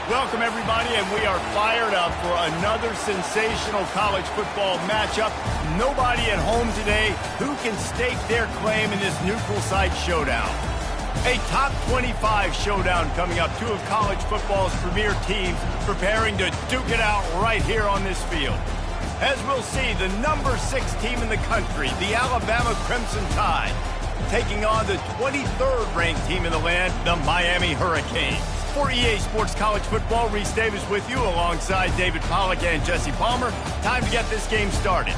Welcome, everybody, and we are fired up for another sensational college football matchup. Nobody at home today who can stake their claim in this neutral site showdown. A top 25 showdown coming up. Two of college football's premier teams preparing to duke it out right here on this field. As we'll see, the number 6 team in the country, the Alabama Crimson Tide, taking on the 23rd ranked team in the land, the Miami Hurricanes. For EA Sports College Football, Reese Davis with you alongside David Pollack and Jesse Palmer. Time to get this game started.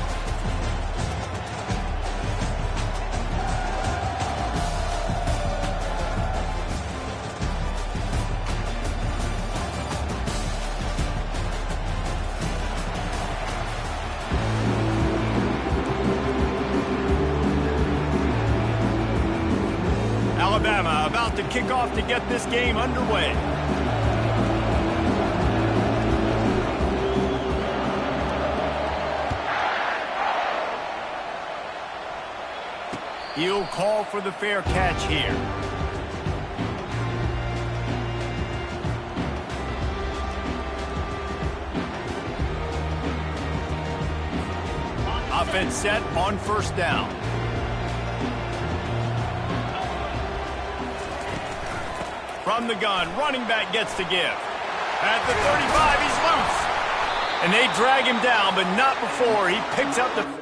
Alabama about to kick off to get this game underway. He'll call for the fair catch here. Offense set on first down. From the gun, running back gets to give. At the 35, he's loose. And they drag him down, but not before he picks up the...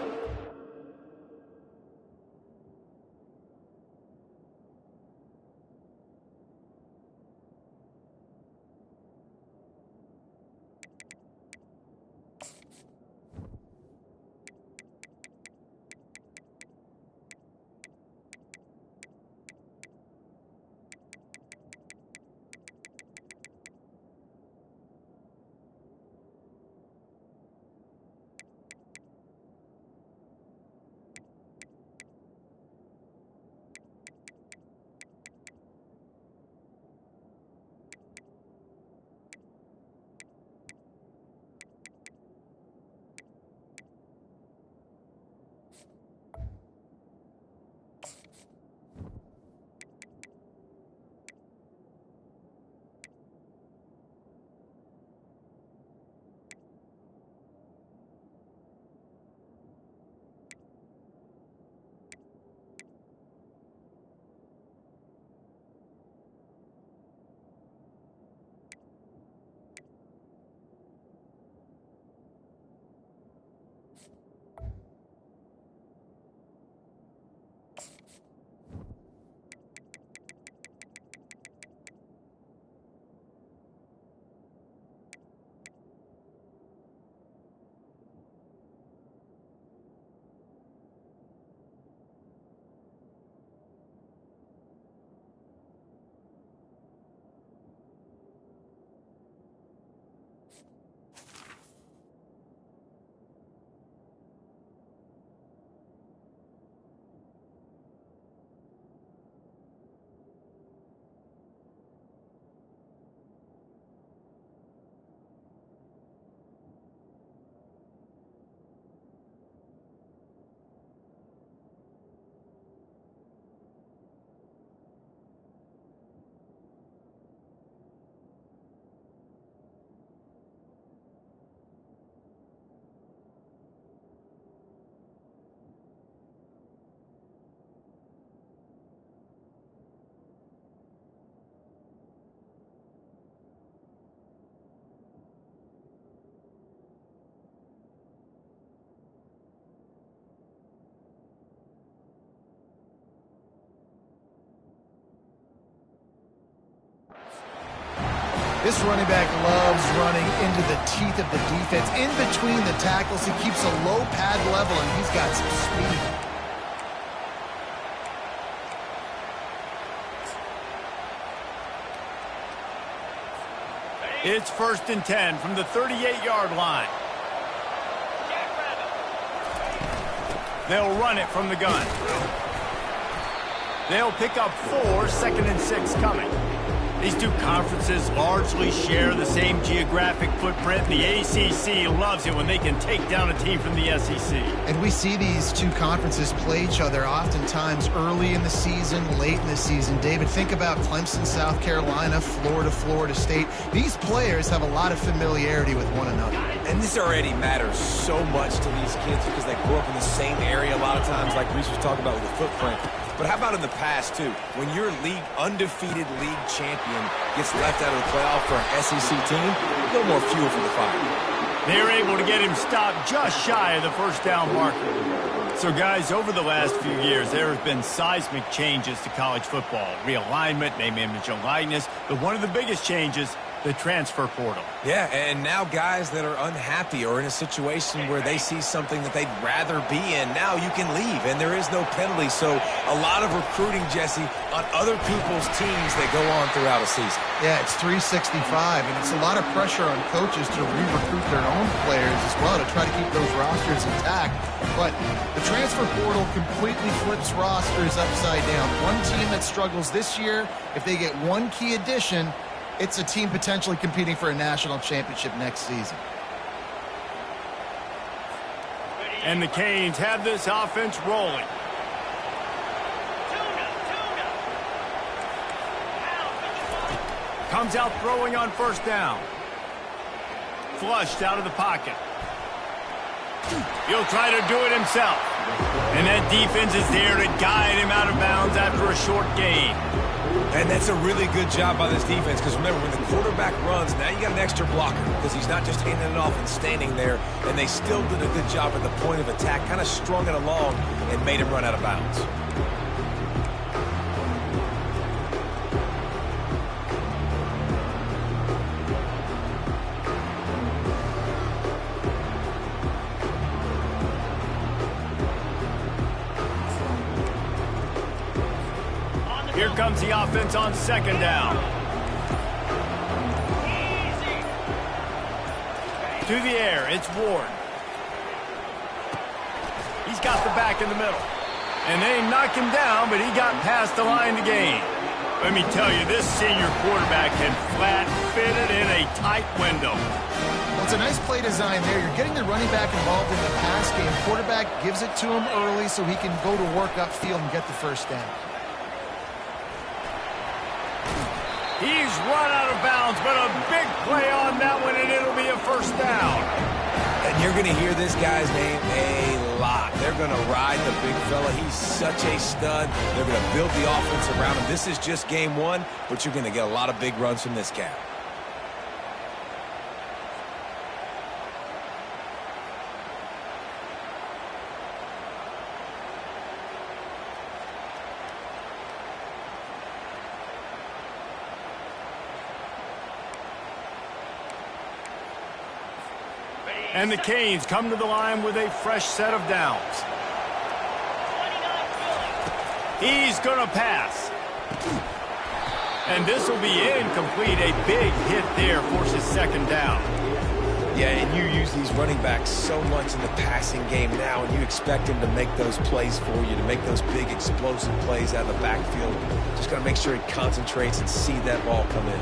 This running back loves running into the teeth of the defense. In between the tackles, he keeps a low pad level, and he's got some speed. It's 1st and 10 from the 38-yard line. They'll run it from the gun. They'll pick up 4, 2nd and 6 coming. These two conferences largely share the same geographic footprint. The ACC loves it when they can take down a team from the SEC. And we see these two conferences play each other oftentimes early in the season, late in the season. David, think about Clemson, South Carolina, Florida, Florida State. These players have a lot of familiarity with one another. And this already matters so much to these kids because they grew up in the same area a lot of times, like Reese was talking about with the footprint. But how about in the past, too? When your undefeated league champion gets left out of the playoff for an SEC team, a little more fuel for the fire. They're able to get him stopped just shy of the first down marker. So, guys, over the last few years, there have been seismic changes to college football. Realignment, name, image, and likeness. But one of the biggest changes, the transfer portal. Yeah, and now guys that are unhappy or in a situation where they see something that they'd rather be in, now you can leave, and there is no penalty. So a lot of recruiting, Jesse, on other people's teams that go on throughout a season. Yeah, it's 365, and it's a lot of pressure on coaches to re-recruit their own players as well to try to keep those rosters intact. But the transfer portal completely flips rosters upside down. One team that struggles this year, if they get one key addition, it's a team potentially competing for a national championship next season. And the Canes have this offense rolling. Comes out throwing on first down. Flushed out of the pocket. He'll try to do it himself. And that defense is there to guide him out of bounds after a short gain. And that's a really good job by this defense because remember, when the quarterback runs, now you got an extra blocker because he's not just handing it off and standing there, and they still did a good job at the point of attack, kind of strung it along and made him run out of bounds. Here comes the offense on second down. To the air, it's Ward. He's got the back in the middle. And they knock him down, but he got past the line to gain. Let me tell you, this senior quarterback can flat fit it in a tight window. Well, it's a nice play design there. You're getting the running back involved in the pass game. Quarterback gives it to him early so he can go to work upfield and get the first down. He's run out of bounds, but a big play on that one, and it'll be a first down. And you're going to hear this guy's name a lot. They're going to ride the big fella. He's such a stud. They're going to build the offense around him. This is just game one, but you're going to get a lot of big runs from this cat. And the Canes come to the line with a fresh set of downs. He's going to pass. And this will be incomplete. A big hit there forces second down. Yeah, and you use these running backs so much in the passing game now, and you expect him to make those plays for you, to make those big explosive plays out of the backfield. Just got to make sure he concentrates and see that ball come in.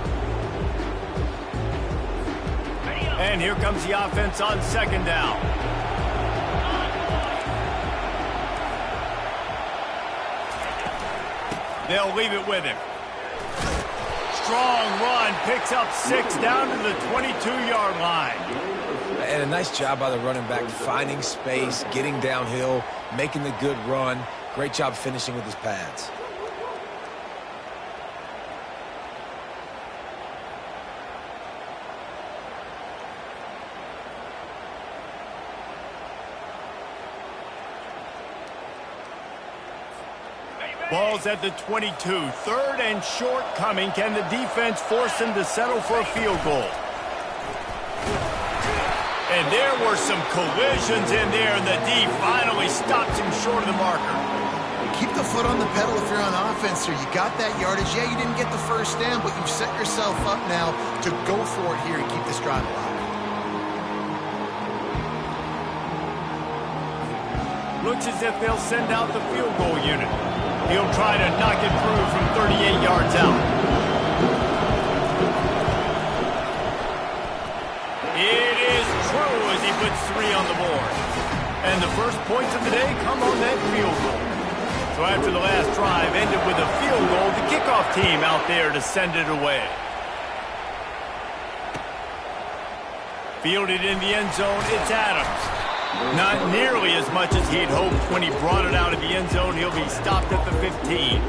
And here comes the offense on second down. They'll leave it with him. Strong run, picks up 6 down to the 22-yard line. And a nice job by the running back, finding space, getting downhill, making the good run. Great job finishing with his pads. Ball's at the 22. Third and short coming. Can the defense force him to settle for a field goal? And there were some collisions in there, and the D finally stops him short of the marker. Keep the foot on the pedal if you're on offense here. You got that yardage. Yeah, you didn't get the first down, but you've set yourself up now to go for it here and keep this drive alive. Looks as if they'll send out the field goal unit. He'll try to knock it through from 38 yards out. puts 3 on the board. And the first points of the day come on that field goal. So after the last drive ended with a field goal, the kickoff team out there to send it away. Fielded in the end zone, it's Adams. Not nearly as much as he'd hoped when he brought it out of the end zone. He'll be stopped at the 15.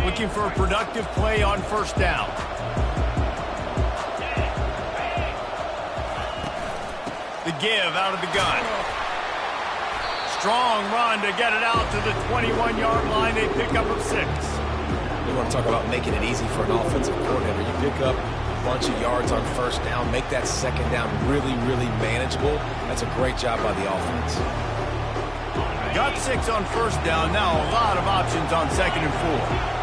Looking for a productive play on first down. The give out of the gun. Strong run to get it out to the 21-yard line. They pick up of 6. We want to talk about making it easy for an offensive coordinator. You pick up a bunch of yards on first down, make that second down really, really manageable. That's a great job by the offense. Got 6 on first down. Now a lot of options on 2nd and 4.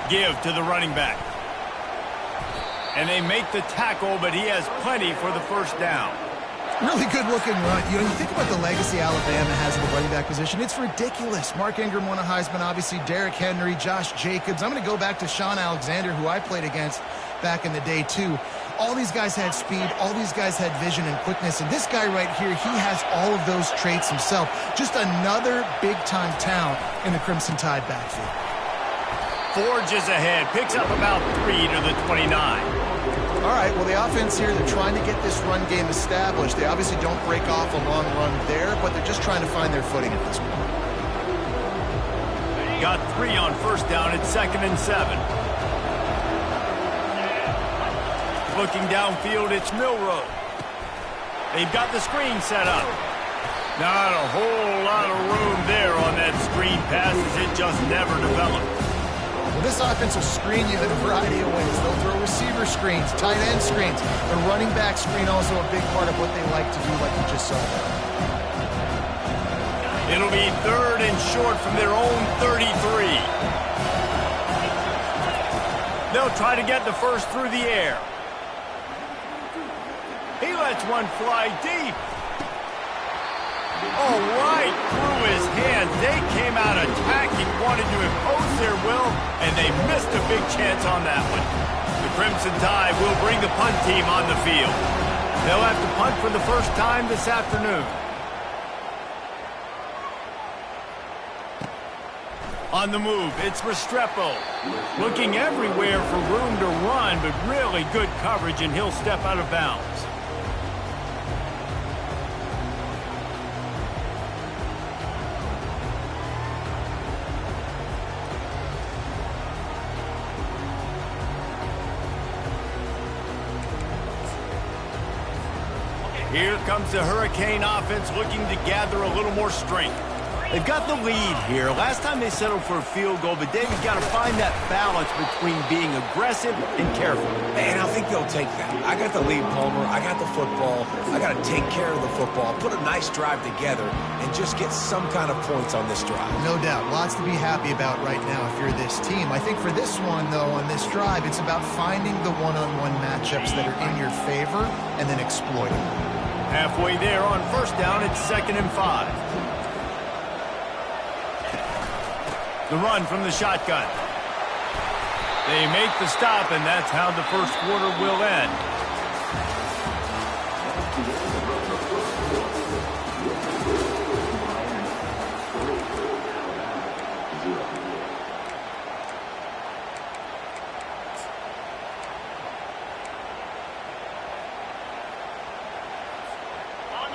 Give to the running back. And they make the tackle, but he has plenty for the first down. Really good looking run. You think about the legacy Alabama has in the running back position. It's ridiculous. Mark Ingram won a Heisman, obviously. Derrick Henry, Josh Jacobs. I'm going to go back to Sean Alexander, who I played against back in the day, too. All these guys had speed. All these guys had vision and quickness. And this guy right here, he has all of those traits himself. Just another big-time talent in the Crimson Tide backfield. Forges ahead. Picks up about 3 to the 29. All right, well, the offense here, they're trying to get this run game established. They obviously don't break off a long run there, but they're just trying to find their footing at this point. Got 3 on first down. It's 2nd and 7. Looking downfield, it's Milroe. They've got the screen set up. Not a whole lot of room there on that screen pass as it just never developed. Well, this offense will screen you in a variety of ways. They'll throw receiver screens, tight end screens. The running back screen also a big part of what they like to do, like you just saw there. It'll be 3rd and short from their own 33. They'll try to get the first through the air. He lets one fly deep. Oh, right through his hands. They came out attacking, wanted to impose their will, and they missed a big chance on that one. The Crimson Tide will bring the punt team on the field. They'll have to punt for the first time this afternoon. On the move, it's Restrepo. Looking everywhere for room to run, but really good coverage, and he'll step out of bounds. Here comes the Hurricane offense looking to gather a little more strength. They've got the lead here. Last time they settled for a field goal, but Dave's got to find that balance between being aggressive and careful. And I think they'll take that. I got the lead, Palmer. I got the football. I got to take care of the football, put a nice drive together, and just get some kind of points on this drive. No doubt. Lots to be happy about right now if you're this team. I think for this one, though, on this drive, it's about finding the one-on-one matchups that are in your favor and then exploiting them. Halfway there on first down, it's 2nd and 5. The run from the shotgun. They make the stop, and that's how the first quarter will end.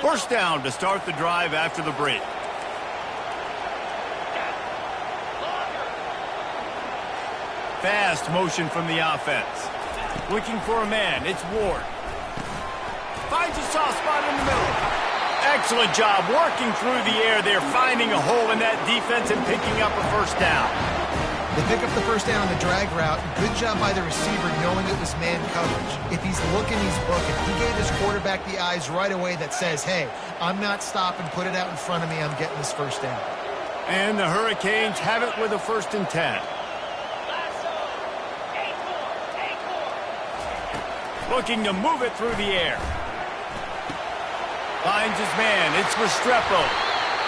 First down to start the drive after the break. Fast motion from the offense. Looking for a man. It's Ward. Finds a soft spot in the middle. Excellent job working through the air. They're finding a hole in that defense and picking up a first down. They pick up the first down on the drag route. Good job by the receiver knowing it was man coverage. If he's looking, he's booking. He gave his quarterback the eyes right away that says, hey, I'm not stopping. Put it out in front of me. I'm getting this first down. And the Hurricanes have it with a 1st and 10. Looking to move it through the air. Finds his man. It's Restrepo.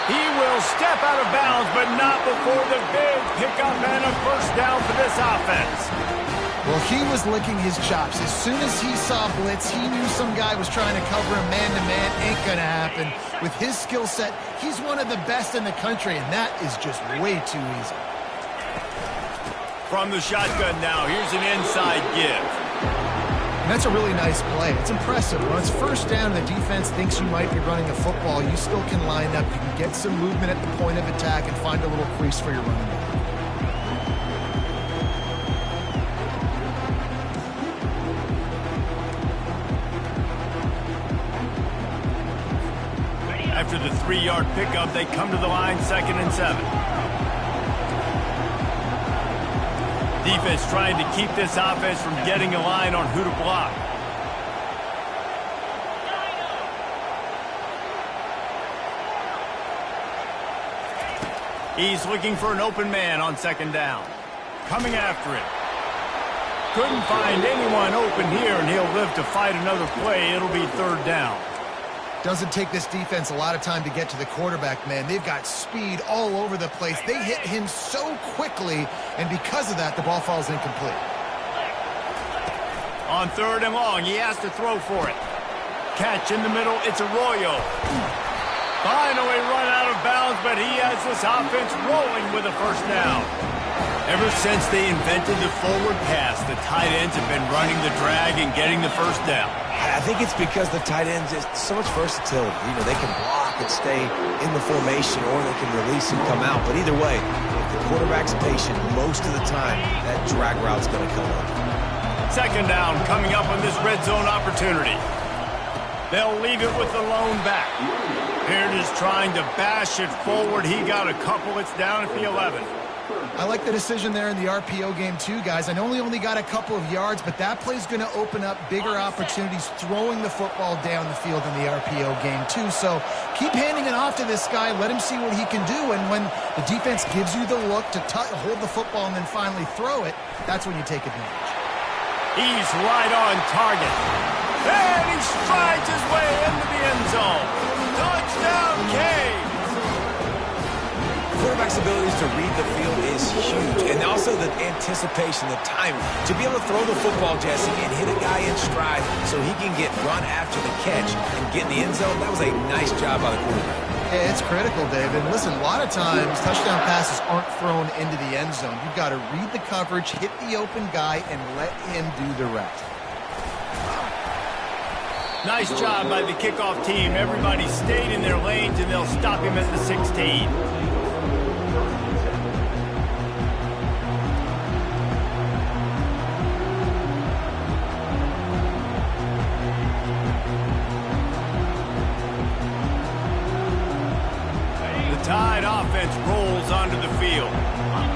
He will step out of bounds, but not before the big pickup and a first down for this offense. Well, he was licking his chops. As soon as he saw blitz, he knew some guy was trying to cover him man-to-man. Ain't gonna happen. With his skill set, he's one of the best in the country, and that is just way too easy. From the shotgun now, here's an inside give. And that's a really nice play. It's impressive. When it's first down and the defense thinks you might be running the football, you still can line up. You can get some movement at the point of attack and find a little crease for your running back. After the 3-yard pickup, they come to the line, 2nd and 7. Defense trying to keep this offense from getting a line on who to block. He's looking for an open man on 2nd down. Coming after it. Couldn't find anyone open here, and he'll live to fight another play. It'll be 3rd down. Doesn't take this defense a lot of time to get to the quarterback, man. They've got speed all over the place. They hit him so quickly, and because of that, the ball falls incomplete. On 3rd and long, he has to throw for it. Catch in the middle, it's Arroyo. Finally run out of bounds, but he has this offense rolling with a first down. Ever since they invented the forward pass, the tight ends have been running the drag and getting the first down. I think it's because the tight ends is so much versatility. You know, they can block and stay in the formation, or they can release and come out. But either way, if the quarterback's patient most of the time, that drag route's going to come up. 2nd down coming up on this red zone opportunity. They'll leave it with the lone back. Beard is trying to bash it forward. He got a couple. It's down at the 11. I like the decision there in the RPO game too, guys. I know he only got a couple of yards, but that play's going to open up bigger opportunities throwing the football down the field in the RPO game too. So keep handing it off to this guy. Let him see what he can do. And when the defense gives you the look to hold the football and then finally throw it, that's when you take advantage. He's right on target. And he strides his way into the end zone. Touchdown, Cade. Quarterback's abilities to read the field is huge, and also the anticipation, the timing. To be able to throw the football, Jesse, and hit a guy in stride so he can get run after the catch and get in the end zone, that was a nice job by the quarterback. Yeah, it's critical, David. Listen, a lot of times touchdown passes aren't thrown into the end zone. You've got to read the coverage, hit the open guy, and let him do the rest. Nice job by the kickoff team. Everybody stayed in their lanes, and they'll stop him at the 16. Tide offense rolls onto the field.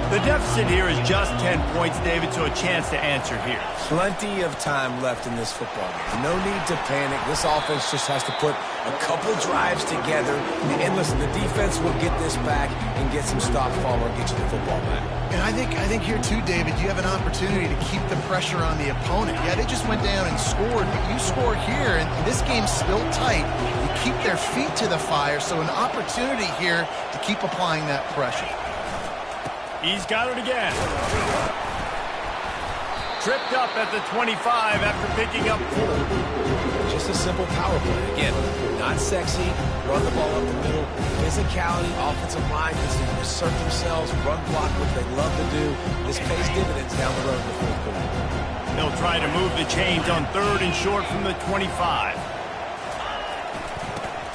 The deficit here is just 10 points, David, so a chance to answer here. Plenty of time left in this football game. No need to panic. This offense just has to put a couple drives together. And listen, the defense will get this back and get some stop follow and get you the football back. And I think here too, David, you have an opportunity to keep the pressure on the opponent. Yeah, they just went down and scored, but you score here, and this game's still tight. You keep their feet to the fire, so an opportunity here to keep applying that pressure. He's got it again. Tripped up at the 25 after picking up 4. Just a simple power play. Again, not sexy, run the ball up the middle, physicality, offensive line can assert themselves, run block, which they love to do. This pays dividends down the road in the fourth quarter. They'll try to move the chains on 3rd and short from the 25.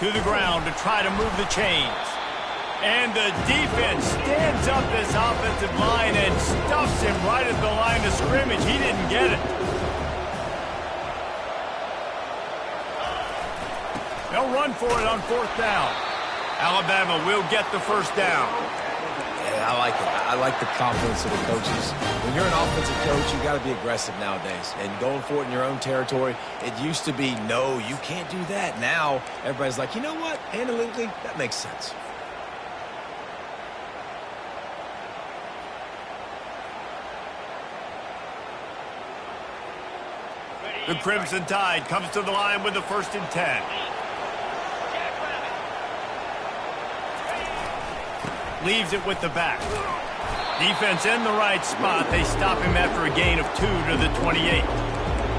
To the ground to try to move the chains. And the defense stands up this offensive line and stuffs him right at the line of scrimmage. He didn't get it. They'll run for it on 4th down. Alabama will get the first down. Yeah, I like it. I like the confidence of the coaches. When you're an offensive coach, you got to be aggressive nowadays. And going for it in your own territory, it used to be, no, you can't do that. Now, everybody's like, you know what? Analytically, that makes sense. The Crimson Tide comes to the line with the 1st and 10. Leaves it with the back. Defense in the right spot. They stop him after a gain of 2 to the 28.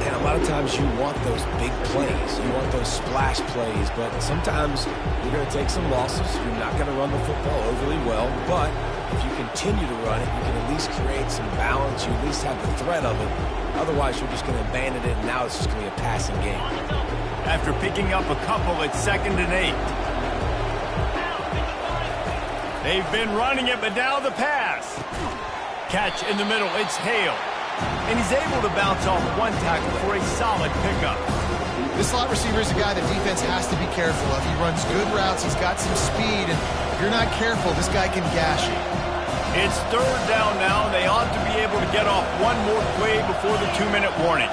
And a lot of times you want those big plays. You want those splash plays, but sometimes you're going to take some losses. You're not going to run the football overly well, but if you continue to run it, you can at least create some balance. You at least have the threat of it. Otherwise, you're just going to abandon it, and now it's just going to be a passing game. After picking up a couple, it's 2nd and 8. They've been running it, but now the pass. Catch in the middle, it's Hale. And he's able to bounce off one tackle for a solid pickup. This slot receiver is a guy that defense has to be careful of. He runs good routes, he's got some speed, and if you're not careful, this guy can gash you. It's 3rd down now, and they ought to be able to get off one more play before the 2-minute warning.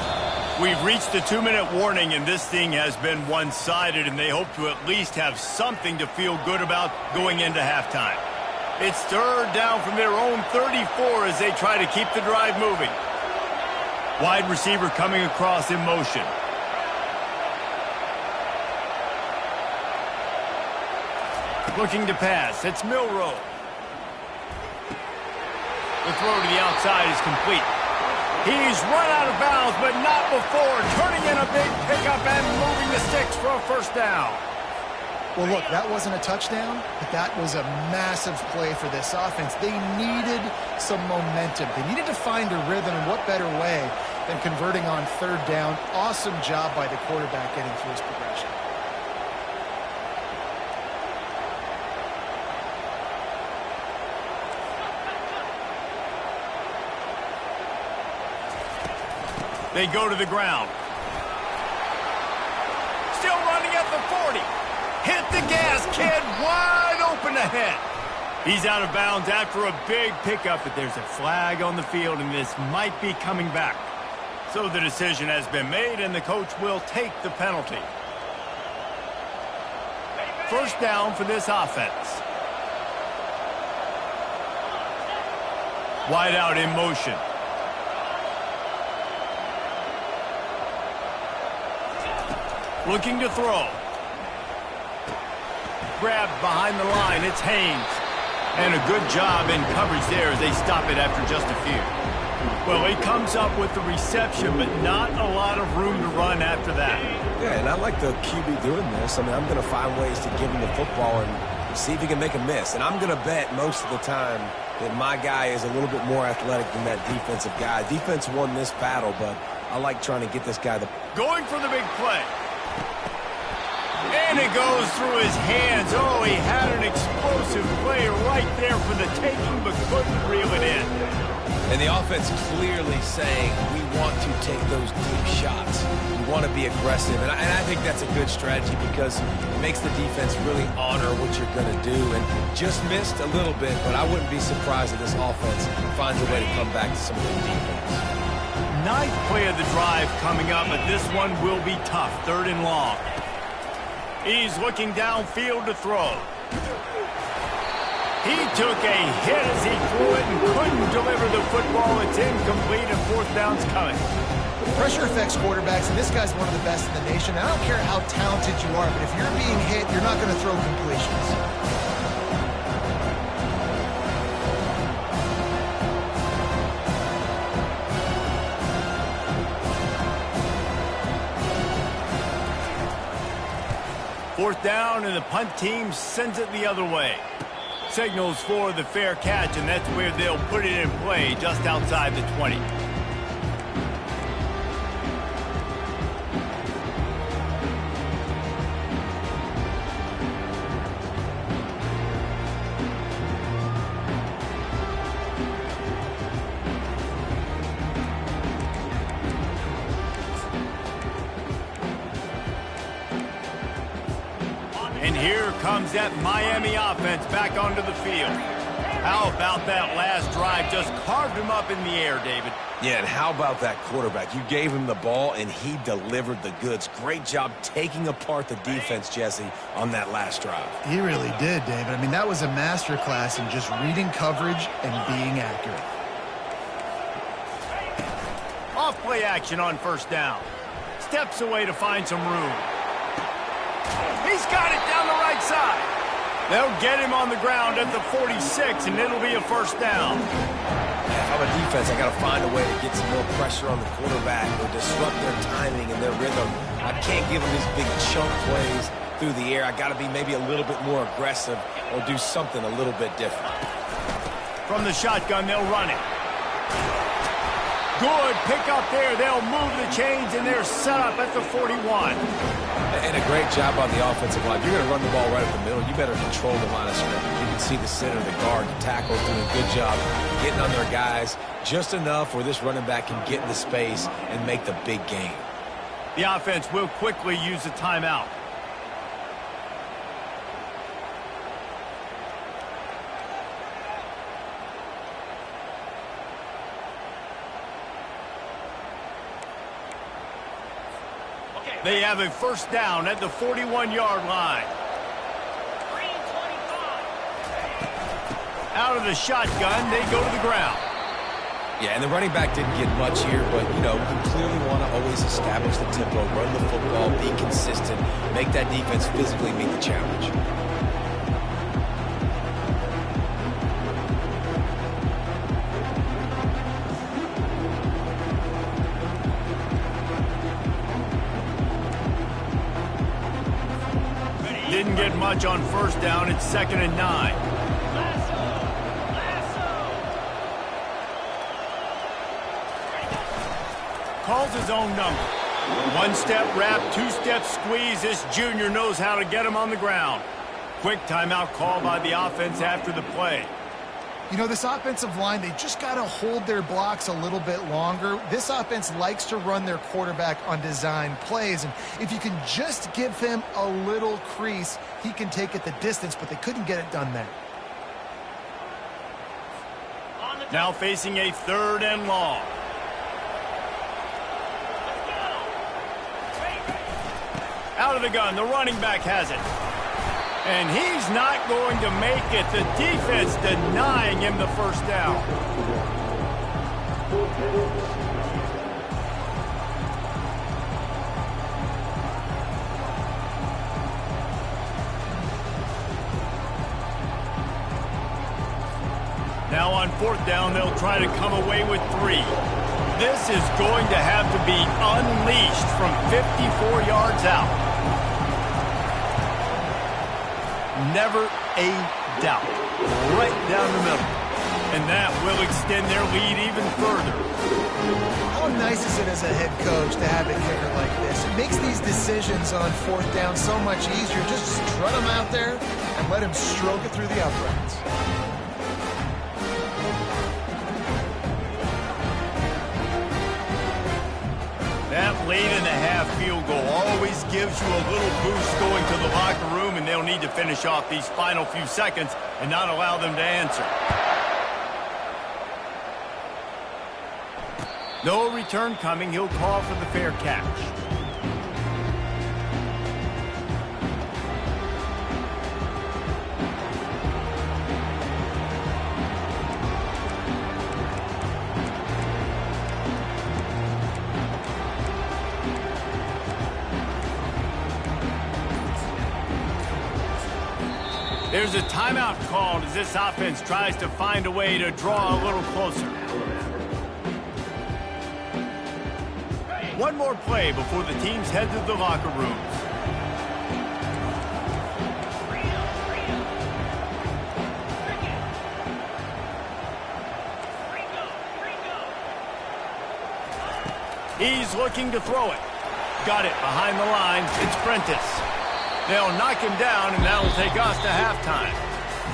We've reached the 2-minute warning, and this thing has been one-sided, and they hope to at least have something to feel good about going into halftime. It's 3rd down from their own 34 as they try to keep the drive moving. Wide receiver coming across in motion. Looking to pass. It's Milroe. The throw to the outside is complete. He's run out of bounds, but not before turning in a big pickup and moving the sticks for a 1st down. Well, look, that wasn't a touchdown, but that was a massive play for this offense. They needed some momentum. They needed to find a rhythm, and what better way than converting on 3rd down. Awesome job by the quarterback getting through his progression. They go to the ground. Still running at the 40. Hit the gas, kid. Wide open ahead. He's out of bounds after a big pickup, but there's a flag on the field, and this might be coming back. So the decision has been made, and the coach will take the penalty. 1st down for this offense. Wide out in motion. Looking to throw. Grabbed behind the line. It's Haynes. And a good job in coverage there as they stop it after just a few. Well, he comes up with the reception, but not a lot of room to run after that. Yeah, and I like the QB doing this. I mean, I'm going to find ways to give him the football and see if he can make a miss. And I'm going to bet most of the time that my guy is a little bit more athletic than that defensive guy. Defense won this battle, but I like trying to get this guy the... Going for the big play. And it goes through his hands. Oh, he had an explosive play right there for the taking, but couldn't reel it in. And the offense clearly saying, we want to take those deep shots. We want to be aggressive. And I think that's a good strategy because it makes the defense really honor what you're going to do. And just missed a little bit, but I wouldn't be surprised if this offense finds a way to come back to some good defense. 9th play of the drive coming up, but this one will be tough. 3rd and long. He's looking downfield to throw. He took a hit as he threw it and couldn't deliver the football. It's incomplete, and 4th down's coming. Pressure affects quarterbacks, and this guy's one of the best in the nation. I don't care how talented you are, but if you're being hit, you're not going to throw completions. 4th down, and the punt team sends it the other way. Signals for the fair catch, and that's where they'll put it in play, just outside the 20. And here comes that Miami offense back onto the field. How about that last drive? Just carved him up in the air, David. Yeah, and how about that quarterback? You gave him the ball, and he delivered the goods. Great job taking apart the defense, Jesse, on that last drive. He really did, David. I mean, that was a masterclass in just reading coverage and being accurate. Off play action on 1st down. Steps away to find some room. He's got it down the right side. They'll get him on the ground at the 46, and it'll be a first down. If I'm a defense, I got to find a way to get some more pressure on the quarterback or disrupt their timing and their rhythm. I can't give them these big chunk plays through the air. I got to be maybe a little bit more aggressive or do something a little bit different. From the shotgun, they'll run it. Good pick up there. They'll move the chains, and they're set up at the 41. And a great job on the offensive line. You're going to run the ball right up the middle. You better control the line of scrimmage. You can see the center, the guard, the tackle doing a good job getting on their guys just enough where this running back can get into space and make the big game. The offense will quickly use a timeout. They have a first down at the 41-yard line. Out of the shotgun, they go to the ground. Yeah, and the running back didn't get much here, but, you know, you clearly want to always establish the tempo, run the football, be consistent, make that defense physically meet the challenge. Didn't get much on first down. It's 2nd and 9. Calls his own number. One-step wrap, two-step squeeze. This junior knows how to get him on the ground. Quick timeout call by the offense after the play. You know, this offensive line, they just got to hold their blocks a little bit longer. This offense likes to run their quarterback on design plays, and if you can just give him a little crease, he can take it the distance, but they couldn't get it done there. Now facing a 3rd and long. Out of the gun, the running back has it. And he's not going to make it. The defense denying him the first down. Now on 4th down, they'll try to come away with 3. This is going to have to be unleashed from 54 yards out. Never a doubt. Right down the middle. And that will extend their lead even further. How nice is it as a head coach to have a kicker like this? It makes these decisions on 4th down so much easier. Just strut him out there and let him stroke it through the uprights. That late-in-the-half field goal always gives you a little boost going to the locker room, and they'll need to finish off these final few seconds and not allow them to answer. No return coming. He'll call for the fair catch. There's a timeout called as this offense tries to find a way to draw a little closer. One more play before the teams head to the locker rooms. He's looking to throw it. Got it behind the line. It's Prentice. They'll knock him down, and that'll take us to halftime.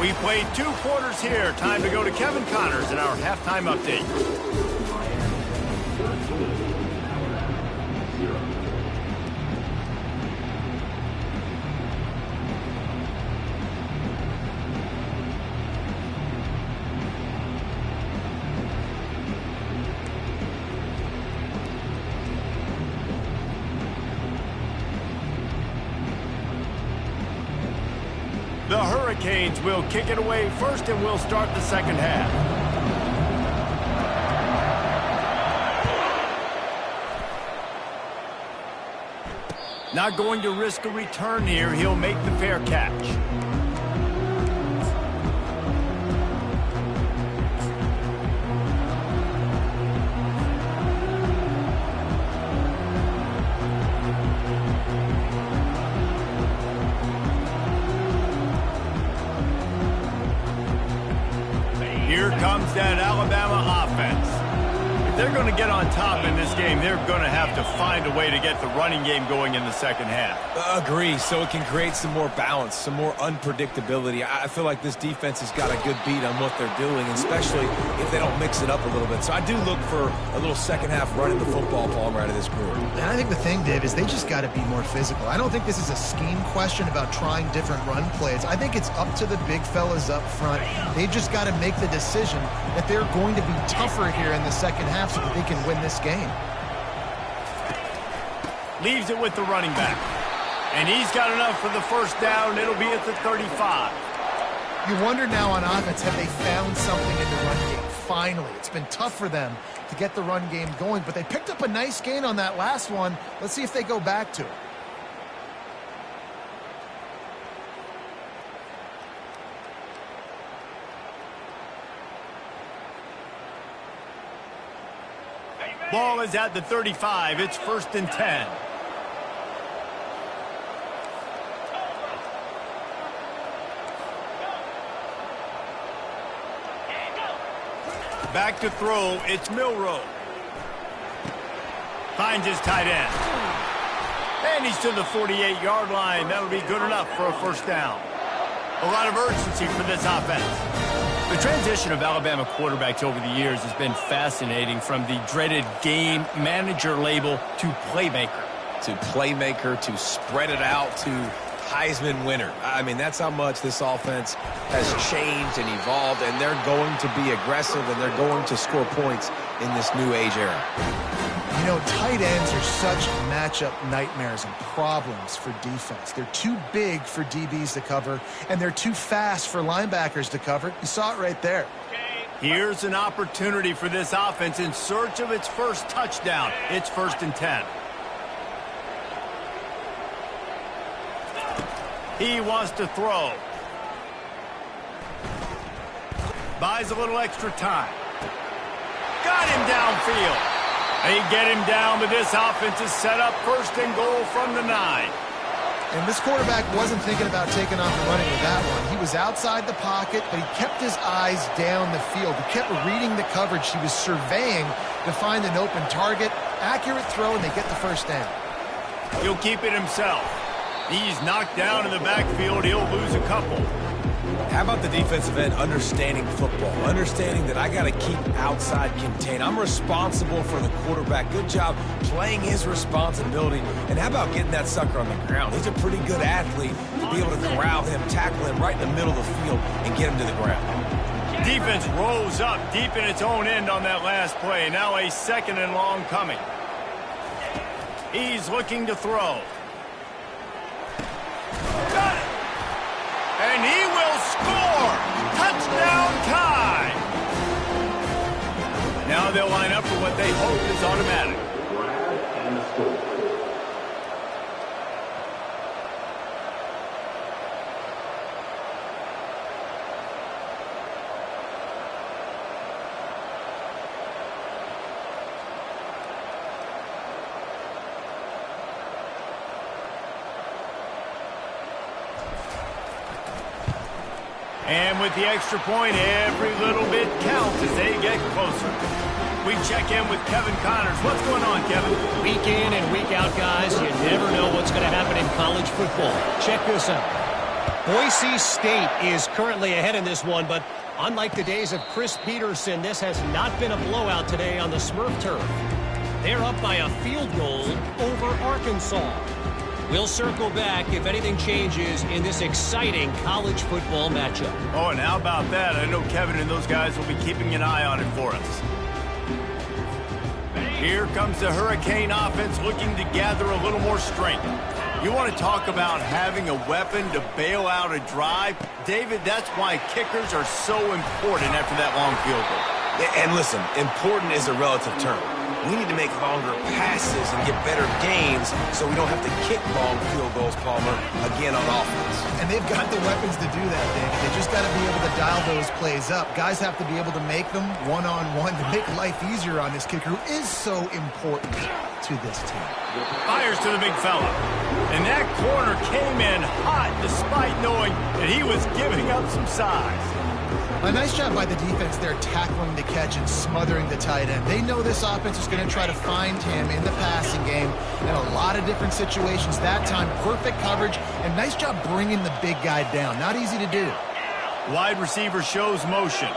We played 2 quarters here. Time to go to Kevin Connors in our halftime update. The Hurricanes will kick it away first, and we'll start the second half. Not going to risk a return here. He'll make the fair catch. Here comes that Alabama offense. If they're going to get on top in this game, they're going to have to find a way to get the running game going in the second half. Agree, so it can create some more balance, some more unpredictability. I feel like this defense has got a good beat on what they're doing, especially if they don't mix it up a little bit. So I do look for a little second half running the football, Palmer, out of this group. And I think the thing, Dave, is they just got to be more physical. I don't think this is a scheme question about trying different run plays. I think it's up to the big fellas up front. They just got to make the decision that they're going to be tougher here in the second half so that they can win this game. Leaves it with the running back. And he's got enough for the first down. It'll be at the 35. You wonder now on offense, have they found something in the run game? Finally, it's been tough for them to get the run game going, but they picked up a nice gain on that last one. Let's see if they go back to it. Ball is at the 35. It's 1st and 10. Back to throw. It's Milroe. Finds his tight end. And he's to the 48-yard line. That'll be good enough for a first down. A lot of urgency for this offense. The transition of Alabama quarterbacks over the years has been fascinating, from the dreaded game manager label to playmaker. To playmaker, to spread it out, to Heisman winner. I mean, that's how much this offense has changed and evolved, and they're going to be aggressive, and they're going to score points in this new age era. You know, tight ends are such matchup nightmares and problems for defense. They're too big for DBs to cover, and they're too fast for linebackers to cover. You saw it right there. Here's an opportunity for this offense in search of its first touchdown. It's 1st and 10. He wants to throw. Buys a little extra time. Got him downfield. They get him down, but this offense is set up 1st and goal from the 9. And this quarterback wasn't thinking about taking off and running with that one. He was outside the pocket, but he kept his eyes down the field. He kept reading the coverage. He was surveying to find an open target. Accurate throw, and they get the first down. He'll keep it himself. He's knocked down in the backfield. He'll lose a couple. How about the defensive end understanding football, understanding that I got to keep outside contained. I'm responsible for the quarterback. Good job playing his responsibility. And how about getting that sucker on the ground? He's a pretty good athlete to be able to corral him, tackle him right in the middle of the field, and get him to the ground. Defense rolls up deep in its own end on that last play. Now a 2nd and long coming. He's looking to throw. Got it! And he will score! Touchdown tie! Now they'll line up for what they hope is automatic. And with the extra point, every little bit counts as they get closer. We check in with Kevin Connors. What's going on, Kevin? Week in and week out, guys, you never know what's going to happen in college football. Check this out. Boise State is currently ahead in this one, but unlike the days of Chris Peterson, this has not been a blowout today on the Smurf turf. They're up by a field goal over Arkansas. We'll circle back if anything changes in this exciting college football matchup. Oh, and how about that? I know Kevin and those guys will be keeping an eye on it for us. Here comes the Hurricane offense looking to gather a little more strength. You want to talk about having a weapon to bail out a drive? David, that's why kickers are so important after that long field goal. And listen, important is a relative term. We need to make longer passes and get better gains so we don't have to kick long field goals, Palmer, again on offense. And they've got the weapons to do that, David. They just got to be able to dial those plays up. Guys have to be able to make them one-on-one to make life easier on this kicker who is so important to this team. Fires to the big fella. And that corner came in hot despite knowing that he was giving up some size. A nice job by the defense there tackling the catch and smothering the tight end. They know this offense is going to try to find him in the passing game in a lot of different situations. That time, perfect coverage, and nice job bringing the big guy down. Not easy to do. Wide receiver shows motion.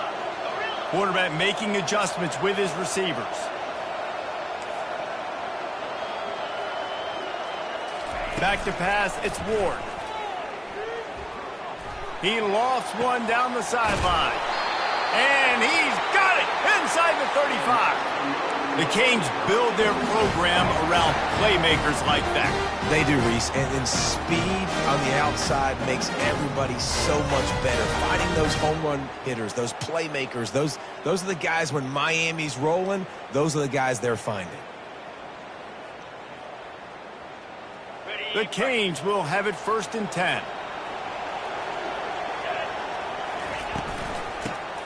Quarterback making adjustments with his receivers. Back to pass, it's Ward. He lofts one down the sideline. And he's got it inside the 35. The Canes build their program around playmakers like that. They do, Reese, and speed on the outside makes everybody so much better. Finding those home run hitters, those playmakers, those are the guys when Miami's rolling, those are the guys they're finding. The Canes will have it 1st and 10.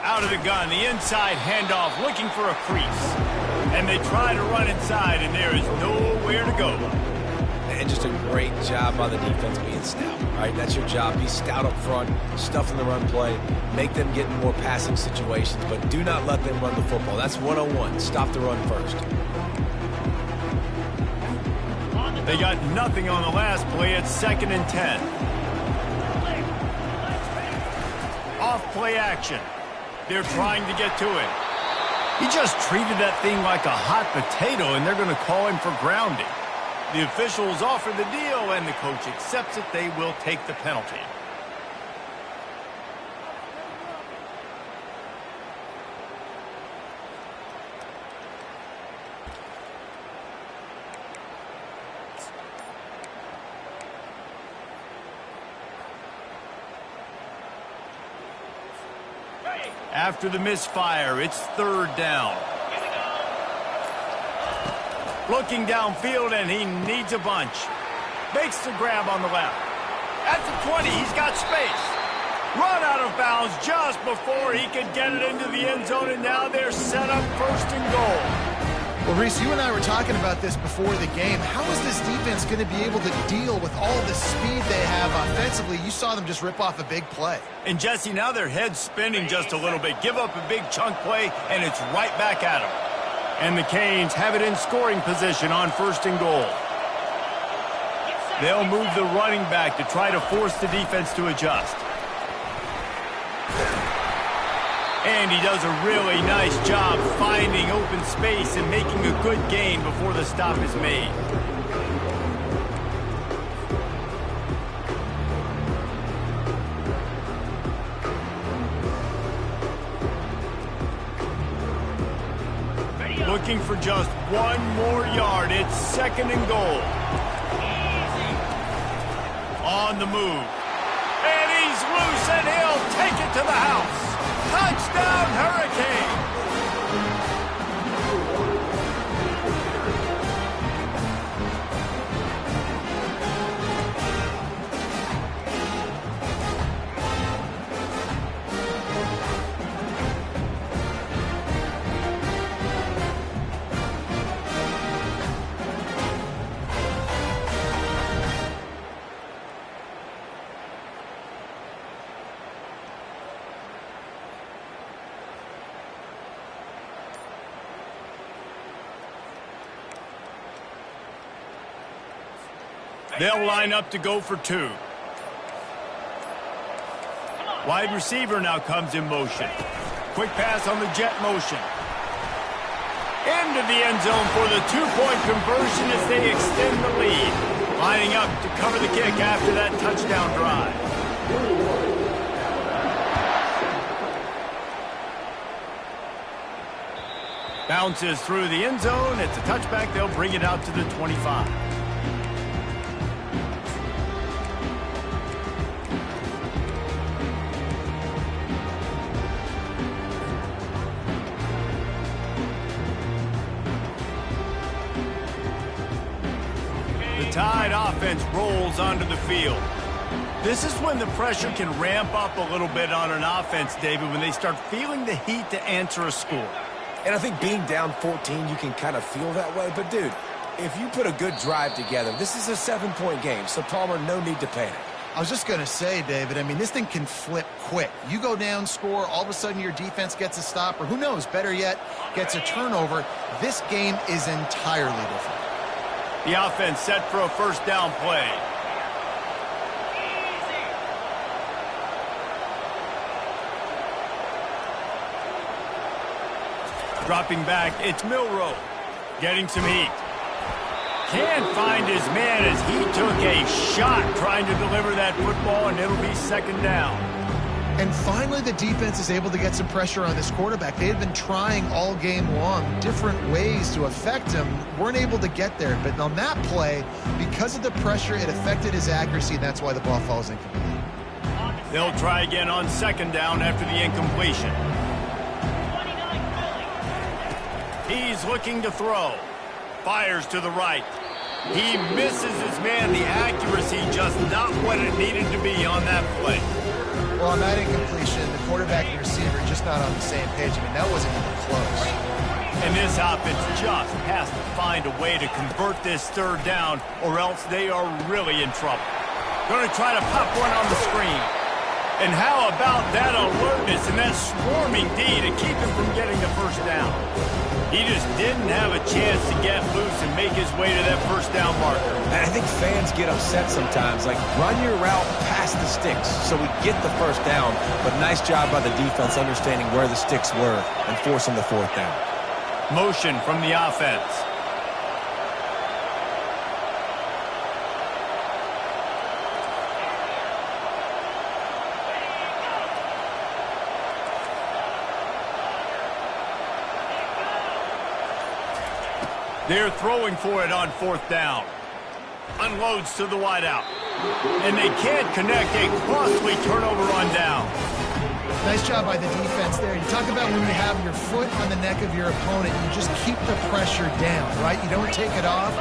Out of the gun, the inside handoff, looking for a crease. And they try to run inside, and there is nowhere to go. And just a great job by the defense being stout. All right, that's your job. Be stout up front, stuff in the run play, make them get in more passing situations, but do not let them run the football. That's 101. Stop the run first. They got nothing on the last play. It's 2nd and 10. Off play action. They're trying to get to it. He just treated that thing like a hot potato, and they're going to call him for grounding. The officials offer the deal, and the coach accepts it. They will take the penalty. After the misfire, it's 3rd down. Looking downfield, and he needs a bunch. Makes the grab on the left. At the 20, he's got space. Run out of bounds just before he could get it into the end zone, and now they're set up 1st and goal. Well, Reese, you and I were talking about this before the game. How is this defense going to be able to deal with all the speed they have offensively? You saw them just rip off a big play. And, Jesse, now their head's spinning just a little bit. Give up a big chunk play, and it's right back at them. And the Canes have it in scoring position on 1st and goal. They'll move the running back to try to force the defense to adjust. And he does a really nice job finding open space and making a good gain before the stop is made. Looking for just one more yard. It's 2nd and goal. On the move. And he's loose, and he'll take it to the house. Touchdown, Hurricane! They'll line up to go for 2. Wide receiver now comes in motion. Quick pass on the jet motion. Into the end zone for the 2-point conversion as they extend the lead. Lining up to cover the kick after that touchdown drive. Bounces through the end zone. It's a touchback. They'll bring it out to the 25. Tide offense rolls onto the field. This is when the pressure can ramp up a little bit on an offense, David, when they start feeling the heat to answer a score. And I think being down 14, you can kind of feel that way. But, dude, if you put a good drive together, this is a 7-point game. So, Palmer, no need to panic. I was just going to say, David, I mean, this thing can flip quick. You go down, score, all of a sudden your defense gets a stop, or who knows, better yet, gets a turnover. This game is entirely different. The offense set for a first down play. Dropping back, it's Milroe. Getting some heat. Can't find his man as he took a shot trying to deliver that football, and it'll be second down. And finally, the defense is able to get some pressure on this quarterback. They had been trying all game long different ways to affect him. Weren't able to get there. But on that play, because of the pressure, it affected his accuracy, and that's why the ball falls incomplete. They'll try again on second down after the incompletion. He's looking to throw. Fires to the right. He misses his man. The accuracy just not what it needed to be on that play. Well, on that incompletion, the quarterback and receiver just not on the same page. I mean, that wasn't even close. And this offense just has to find a way to convert this third down, or else they are really in trouble. Going to try to pop one on the screen. And how about that alertness and that swarming D to keep him from getting the first down? He just didn't have a chance to get loose and make his way to that first down marker. And I think fans get upset sometimes. Like, run your route past the sticks so we get the first down. But nice job by the defense understanding where the sticks were and forcing the fourth down. Motion from the offense. They're throwing for it on fourth down. Unloads to the wideout. And they can't connect. A costly turnover on down. Nice job by the defense there. You talk about when you have your foot on the neck of your opponent, you just keep the pressure down, right? You don't take it off.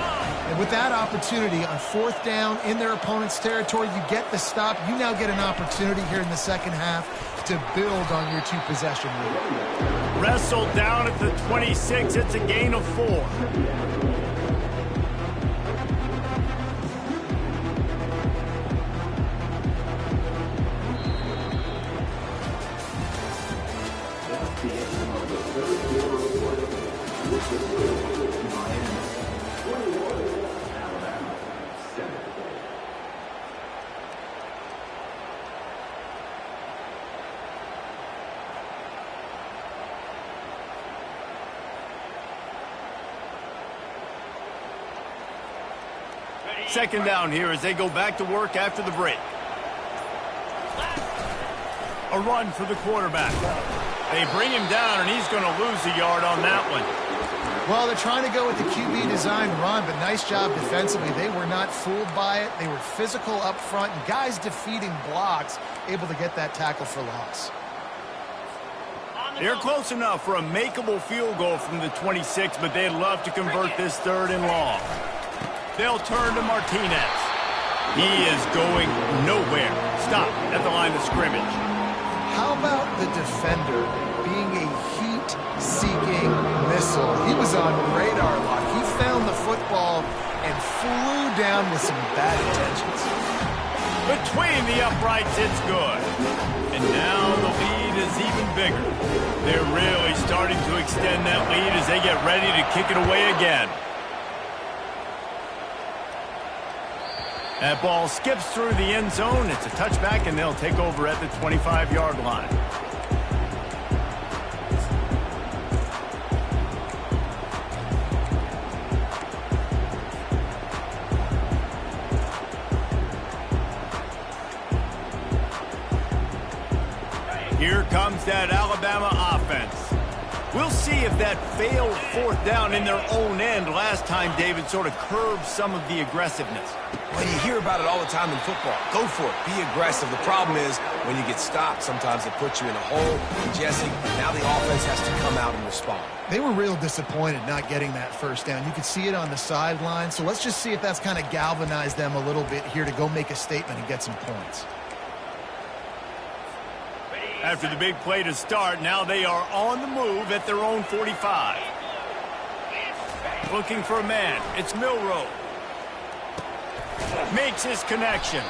And with that opportunity on fourth down in their opponent's territory, you get the stop. You now get an opportunity here in the second half to build on your two-possession lead. Wrestled down at the 26. It's a gain of 4. Second down here as they go back to work after the break. A run for the quarterback. They bring him down, and he's going to lose a yard on that one. Well, they're trying to go with the QB design run, but nice job defensively. They were not fooled by it. They were physical up front, and guys defeating blocks, able to get that tackle for loss. They're close enough for a makeable field goal from the 26, but they'd love to convert this third and long. They'll turn to Martinez. He is going nowhere. Stop at the line of scrimmage. How about the defender being a heat-seeking missile? He was on radar lock. He found the football and flew down with some bad intentions. Between the uprights, it's good. And now the lead is even bigger. They're really starting to extend that lead as they get ready to kick it away again. That ball skips through the end zone. It's a touchback, and they'll take over at the 25-yard line. Here comes that Alabama offense. We'll see if that failed fourth down in their own end last time, David, sort of curbed some of the aggressiveness. Well, you hear about it all the time in football. Go for it. Be aggressive. The problem is when you get stopped, sometimes it puts you in a hole. And Jesse, now the offense has to come out and respond. They were real disappointed not getting that first down. You could see it on the sideline. So let's just see if that's kind of galvanized them a little bit here to go make a statement and get some points. After the big play to start, now they are on the move at their own 45. Looking for a man. It's Milroe. Makes his connection.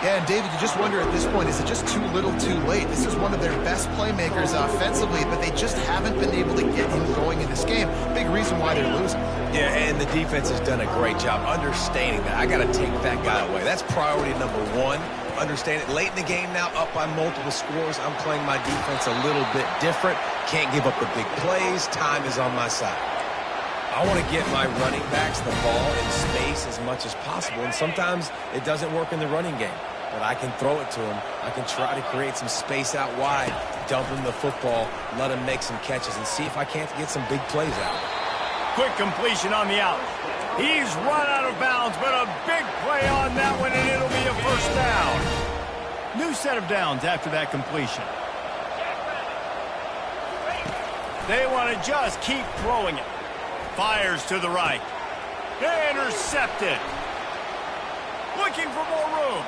Yeah, and David, you just wonder at this point, is it just too little too late? This is one of their best playmakers offensively, but they just haven't been able to get him going in this game. Big reason why they're losing. Yeah, and the defense has done a great job understanding that. I got to take that guy away. That's priority number one. Understand it. Late in the game now, up by multiple scores. I'm playing my defense a little bit different. Can't give up the big plays. Time is on my side. I want to get my running backs the ball in space as much as possible, and sometimes it doesn't work in the running game. But I can throw it to him. I can try to create some space out wide, dump him the football, let him make some catches, and see if I can't get some big plays out. Quick completion on the out. He's run out of bounds, but a big play on that one, and it'll be a first down. New set of downs after that completion. They want to just keep throwing it. Fires to the right. Intercepted. Looking for more room.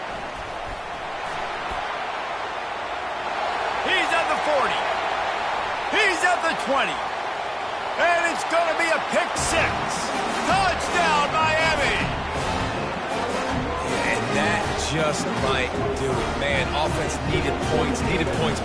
He's at the 40. He's at the 20. And it's going to be a pick six. Touchdown, Miami. And that just might do it. Man, offense needed points